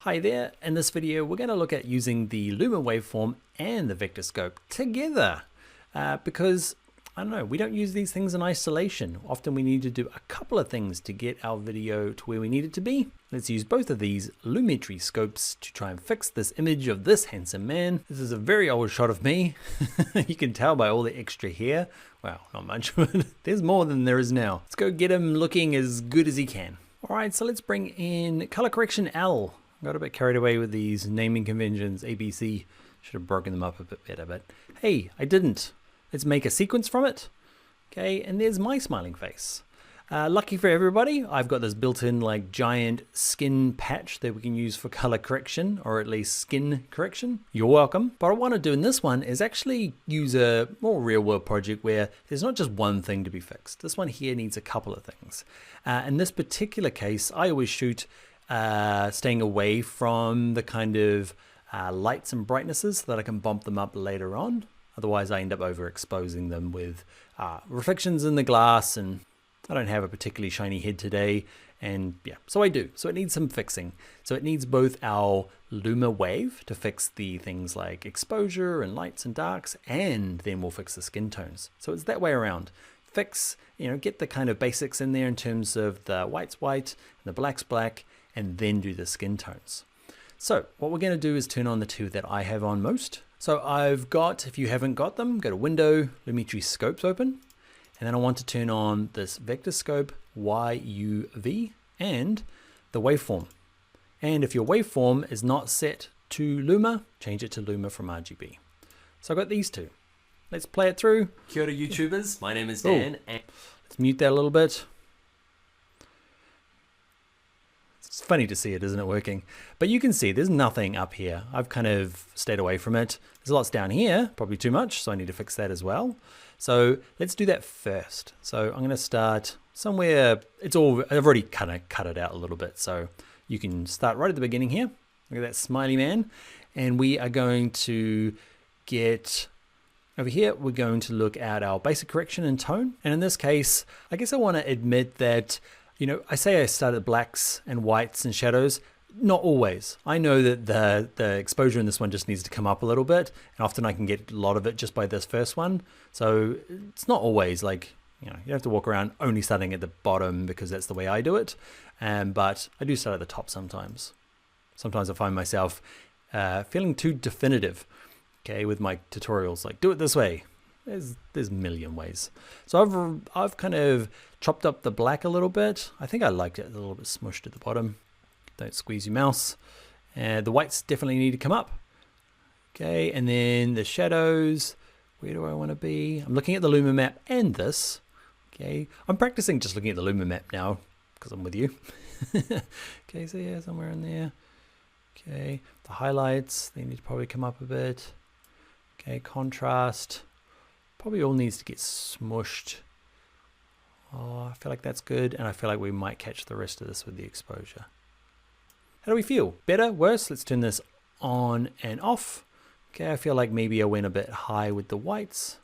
Hi there, in this video we're going to look at using the Luma waveform and the vector scope together because, I don't know, we don't use these things in isolation. Often we need to do a couple of things to get our video to where we need it to be. Let's use both of these Lumetri Scopes to try and fix this image of this handsome man. This is a very old shot of me. You can tell by all the extra hair. Well, not much, but there's more than there is now. Let's go get him looking as good as he can. All right, so let's bring in color correction L. Got a bit carried away with these naming conventions, ABC. Should have broken them up a bit better, but hey, I didn't. Let's make a sequence from it. Okay, and there's my smiling face. Lucky for everybody, I've got this built-in like giant skin patch that we can use for color correction, or at least skin correction. You're welcome. What I want to do in this one is actually use a more real-world project where there's not just one thing to be fixed. This one here needs a couple of things. In this particular case, I always shoot staying away from the kind of lights and brightnesses so that I can bump them up later on. Otherwise I end up overexposing them with reflections in the glass, and I don't have a particularly shiny head today, and yeah, so I do. So it needs some fixing. So it needs both our Luma wave to fix the things like exposure and lights and darks, and then we'll fix the skin tones. So it's that way around. Fix, get the kind of basics in there in terms of the white's white and the black's black, and then do the skin tones. So what we're going to do is turn on the two that I have on most. So I've got, if you haven't got them, go to Window, Lumetri Scopes open, and then I want to turn on this vector scope YUV and the waveform. And if your waveform is not set to Luma, change it to Luma from RGB. So I've got these two. Let's play it through. Kia ora YouTubers, my name is Dan. And let's mute that a little bit. It's funny to see it, isn't it, working? But you can see there's nothing up here. I've kind of stayed away from it. There's lots down here, probably too much, so I need to fix that as well. So let's do that first. So I'm going to start somewhere. I've already kind of cut it out a little bit, so you can start right at the beginning here. Look at that smiley man. And we are going to get over here, we're going to look at our basic correction and tone. And in this case, I guess I want to admit that I say I start at blacks and whites and shadows. Not always. I know that the exposure in this one just needs to come up a little bit, and often I can get a lot of it just by this first one. So it's not always like, you have to walk around only starting at the bottom because that's the way I do it. But I do start at the top sometimes. Sometimes I find myself feeling too definitive, okay, with my tutorials, like do it this way. There's a million ways. So I've kind of chopped up the black a little bit. I think I liked it a little bit smushed at the bottom. Don't squeeze your mouse. And the whites definitely need to come up. Okay, and then the shadows. Where do I want to be? I'm looking at the Luma map and this. Okay, I'm practicing just looking at the Luma map now because I'm with you. Okay, so yeah, somewhere in there. Okay, the highlights, they need to probably come up a bit. Okay, contrast. Probably all needs to get smushed. Oh, I feel like that's good, and I feel like we might catch the rest of this with the exposure. How do we feel? Better? Worse? Let's turn this on and off. Okay, I feel like maybe I went a bit high with the whites.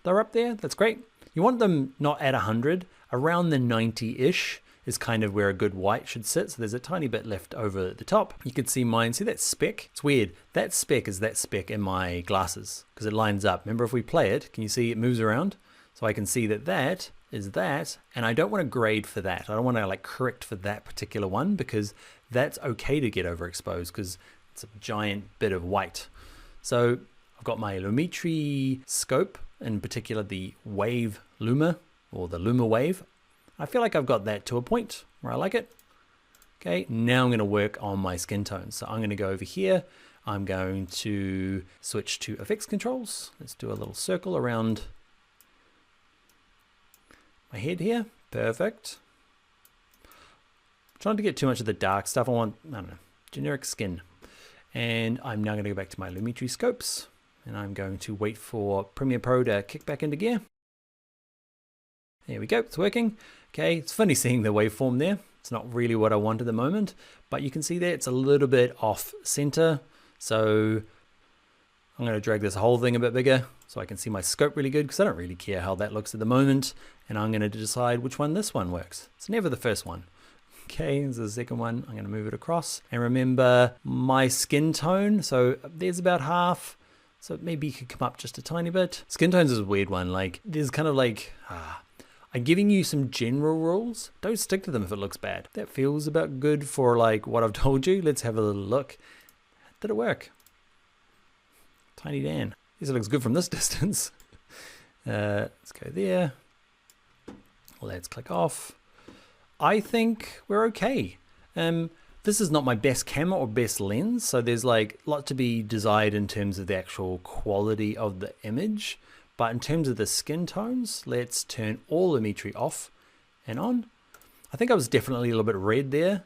They're up there, that's great. You want them not at 100, around the 90-ish is kind of where a good white should sit. So there's a tiny bit left over at the top. You can see mine, see that speck? It's weird. That speck is that speck in my glasses because it lines up. Remember, if we play it, can you see it moves around? So I can see that that is that, and I don't want to grade for that. I don't want to like correct for that particular one because that's okay to get overexposed because it's a giant bit of white. So I've got my Lumetri scope, in particular the wave Luma or the Luma wave. I feel like I've got that to a point where I like it. Okay, now I'm going to work on my skin tones. So I'm going to go over here. I'm going to switch to effects controls. Let's do a little circle around my head here. Perfect. Trying to get too much of the dark stuff. I want, I don't know, generic skin. And I'm now going to go back to my Lumetri Scopes, and I'm going to wait for Premiere Pro to kick back into gear. There we go, it's working. Okay, it's funny seeing the waveform there. It's not really what I want at the moment, but you can see there it's a little bit off center. So I'm going to drag this whole thing a bit bigger so I can see my scope really good because I don't really care how that looks at the moment. And I'm going to decide which one this one works. It's never the first one. Okay, there's the second one. I'm going to move it across. And remember my skin tone. So there's about half. So maybe you could come up just a tiny bit. Skin tones is a weird one. Like there's kind of like, I'm giving you some general rules. Don't stick to them if it looks bad. That feels about good for like what I've told you. Let's have a little look. Did it work? Tiny Dan. This looks good from this distance. Let's go there. Let's click off. I think we're okay. This is not my best camera or best lens, so there's like a lot to be desired in terms of the actual quality of the image. But in terms of the skin tones, let's turn all Lumetri off and on. I think I was definitely a little bit red there.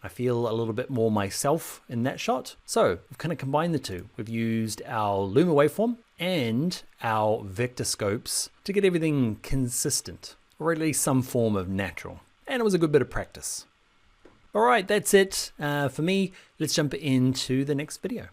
I feel a little bit more myself in that shot. So we've kind of combined the two. We've used our Luma waveform and our vector scopes to get everything consistent, or at least some form of natural. And it was a good bit of practice. All right, that's it for me. Let's jump into the next video.